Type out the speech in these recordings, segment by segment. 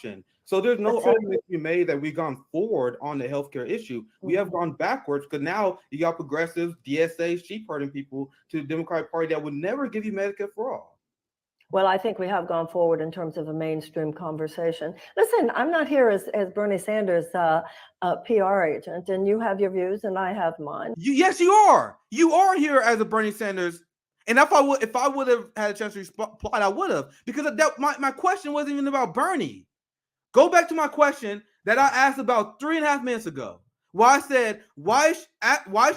option. So there's no argument to be made that we've gone forward on the healthcare issue. We have gone backwards because now you got progressives, DSA, sheep herding people to the Democratic Party that would never give you Medicare for all. Well, I think we have gone forward in terms of a mainstream conversation. Listen, I'm not here as Bernie Sanders' PR agent, and you have your views and I have mine. Yes, you are. You are here as a Bernie Sanders. And if I would have had a chance to reply, I would have, because my question wasn't even about Bernie. Go back to my question that I asked about 3.5 minutes ago, where I said, why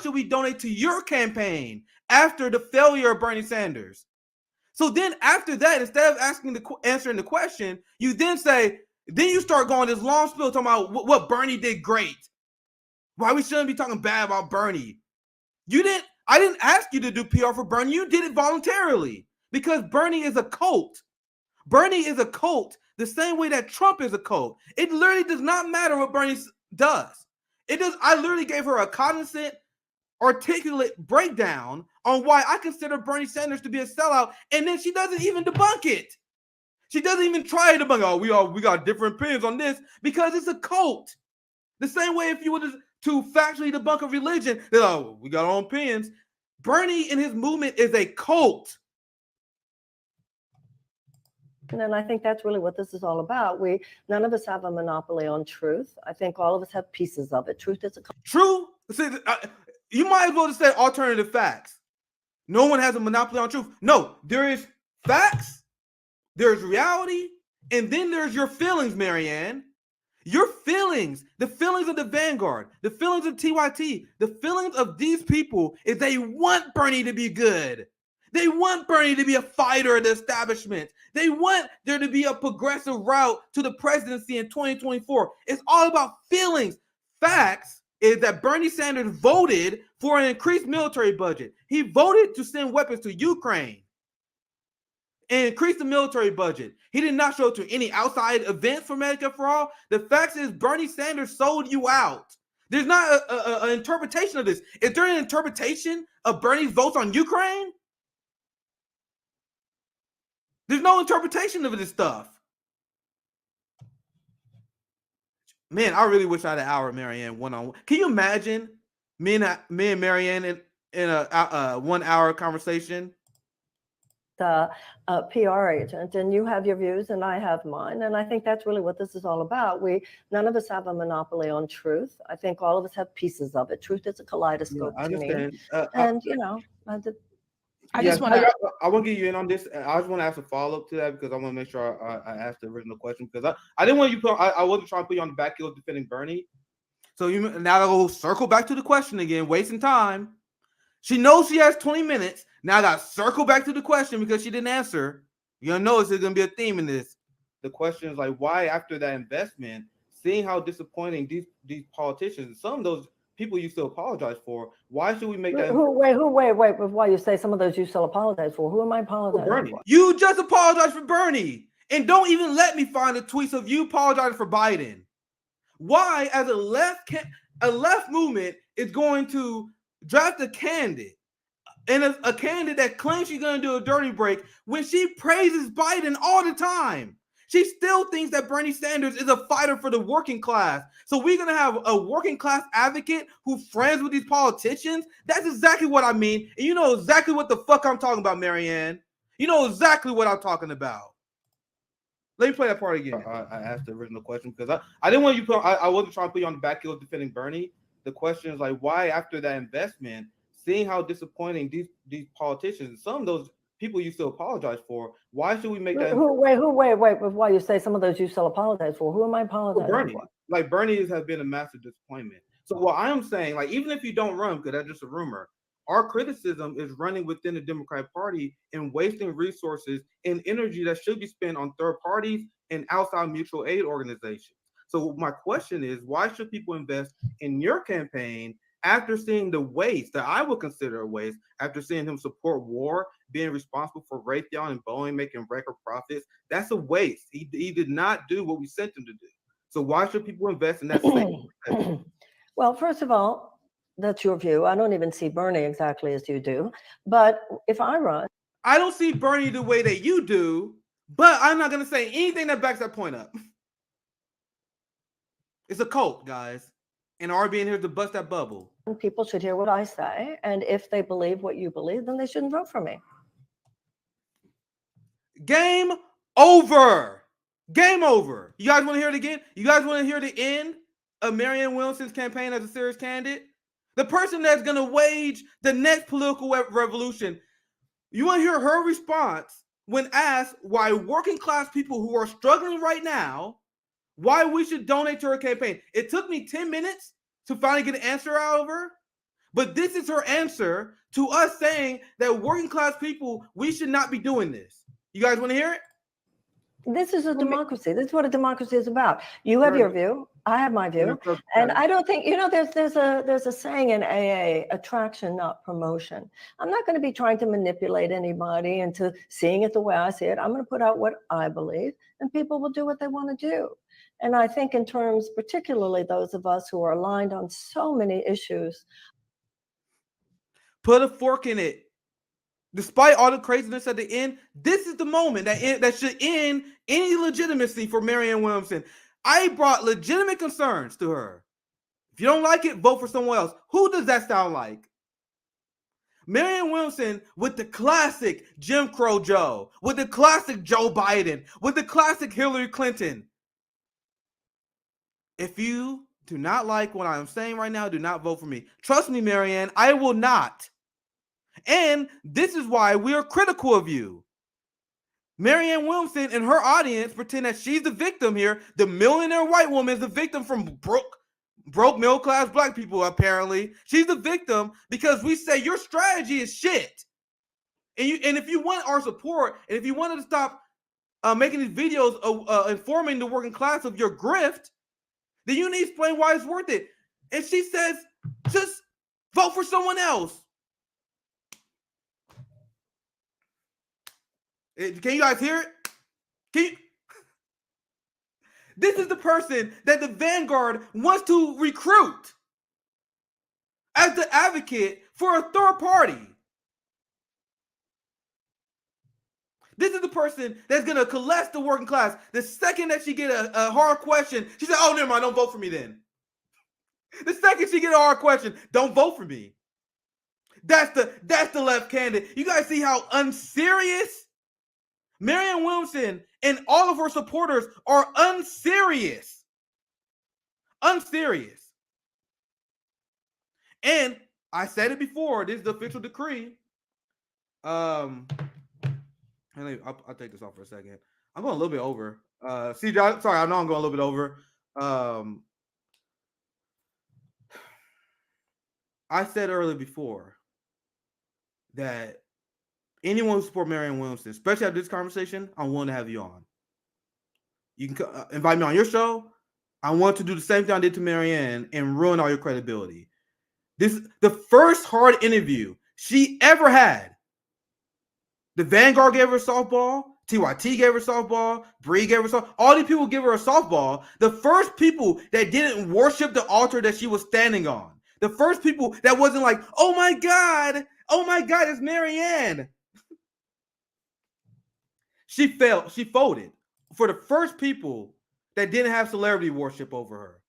should we donate to your campaign after the failure of Bernie Sanders? So then after that, instead of answering the question, you then you start going this long spiel talking about what Bernie did great. Why we shouldn't be talking bad about Bernie. I didn't ask you to do PR for Bernie. You did it voluntarily because Bernie is a cult. Bernie is a cult the same way that Trump is a cult. It literally does not matter what Bernie does. I literally gave her a cognizant, articulate breakdown on why I consider Bernie Sanders to be a sellout, and then she doesn't even debunk it. She doesn't even try to debunk. Oh, we got different opinions on this because it's a cult. The same way if you were to factually debunk a religion, we got our own opinions. Bernie and his movement is a cult. And I think that's really what this is all about. None of us have a monopoly on truth. I think all of us have pieces of it. Truth is a cult. True. See, you might as well just say alternative facts. No one has a monopoly on truth. No, there is facts, there's reality, and then there's your feelings, Marianne. Your feelings, the feelings of the Vanguard, the feelings of TYT, the feelings of these people is they want Bernie to be good. They want Bernie to be a fighter of the establishment. They want there to be a progressive route to the presidency in 2024. It's all about feelings. Facts is that Bernie Sanders voted for an increased military budget. He voted to send weapons to Ukraine and increase the military budget. He did not show up to any outside events for Medicare for All. The fact is Bernie Sanders sold you out. There's not an interpretation of this. Is there an interpretation of Bernie's votes on Ukraine? There's no interpretation of this stuff. Man, I really wish I had an hour of Marianne one-on-one. Can you imagine me and Marianne in a 1 hour conversation? PR agent, and you have your views and I have mine, and I think that's really what this is all about. None of us have a monopoly on truth. I think all of us have pieces of it. Truth is a kaleidoscope to me, and I just want to. I want to get you in on this. I just want to ask a follow up to that because I want to make sure I asked the original question because I didn't want you to put. I wasn't trying to put you on the back heel defending Bernie. So now I'll circle back to the question again, wasting time. She knows she has 20 minutes. Now I got to circle back to the question because she didn't answer. You're going to notice there's going to be a theme in this. The question is like, why after that investment, seeing how disappointing these politicians, some of those people you still apologize for, why should we make that? Wait, before you say some of those you still apologize for, who am I apologizing for? You just apologized for Bernie. And don't even let me find the tweets of you apologizing for Biden. Why, as a left movement is going to draft a candidate and a candidate that claims she's going to do a dirty break when she praises Biden all the time? She still thinks that Bernie Sanders is a fighter for the working class. So we're going to have a working class advocate who's friends with these politicians? That's exactly what I mean. And you know exactly what the fuck I'm talking about, Marianne. You know exactly what I'm talking about. Let me play that part again. I asked the original question because I didn't want you to put. I wasn't trying to put you on the back heel defending Bernie. The question is like, why after that investment, seeing how disappointing these politicians, some of those people you still apologize for, why should we make that? Wait, before you say some of those you still apologize for, who am I apologizing for? Like Bernie has been a massive disappointment. So what I am saying, like, even if you don't run, because that's just a rumor, our criticism is running within the Democratic Party and wasting resources and energy that should be spent on third parties and outside mutual aid organizations. So my question is, why should people invest in your campaign after seeing the waste that I would consider a waste, after seeing him support war, being responsible for Raytheon and Boeing making record profits? That's a waste. He did not do what we sent him to do. So why should people invest in that same? Well, first of all, that's your view. I don't even see Bernie exactly as you do. But if I run, I don't see Bernie the way that you do, but I'm not going to say anything that backs that point up. It's a cult, guys. And RBN here to bust that bubble. And people should hear what I say. And if they believe what you believe, then they shouldn't vote for me. Game over. Game over. You guys want to hear it again? You guys want to hear the end of Marianne Williamson's campaign as a serious candidate? The person that's going to wage the next political revolution. You want to hear her response when asked why working class people who are struggling right now, why we should donate to her campaign. It took me 10 minutes to finally get an answer out of her. But this is her answer to us saying that working class people, we should not be doing this. You guys want to hear it? This is a democracy. This is what a democracy is about. You have your view. I have my view. And I don't think, there's a saying in AA, attraction, not promotion. I'm not going to be trying to manipulate anybody into seeing it the way I see it. I'm going to put out what I believe, and people will do what they want to do. And I think in terms, particularly those of us who are aligned on so many issues. Put a fork in it. Despite all the craziness at the end, this is the moment that should end any legitimacy for Marianne Williamson. I brought legitimate concerns to her. If you don't like it, vote for someone else. Who does that sound like? Marianne Williamson with the classic Jim Crow Joe, with the classic Joe Biden, with the classic Hillary Clinton. If you do not like what I'm saying right now, do not vote for me. Trust me, Marianne, I will not. And this is why we are critical of you. Marianne Williamson and her audience pretend that she's the victim here. The millionaire white woman is the victim from broke middle-class black people, apparently. She's the victim because we say your strategy is shit. And if you want our support, and if you wanted to stop making these videos informing the working class of your grift, then you need to explain why it's worth it. And she says, just vote for someone else. Can you guys hear it? This is the person that the Vanguard wants to recruit as the advocate for a third party. This is the person that's going to coalesce the working class. The second that she get a hard question, she said, oh, never mind, don't vote for me then. The second she get a hard question, don't vote for me. That's the left candidate. You guys see how unserious Marianne Williamson and all of her supporters are unserious. Unserious. And I said it before, this is the official decree. I'll take this off for a second. I'm going a little bit over. CJ, sorry, I know I'm going a little bit over. I said earlier before that anyone who supports Marianne Williamson, especially after this conversation, I want to have you on. You can invite me on your show. I want to do the same thing I did to Marianne and ruin all your credibility. This is the first hard interview she ever had. The Vanguard gave her a softball. TYT gave her a softball. Bree gave her a softball. All these people give her a softball. The first people that didn't worship the altar that she was standing on. The first people that wasn't like, oh my God, it's Marianne. She failed. She folded for the first people that didn't have celebrity worship over her.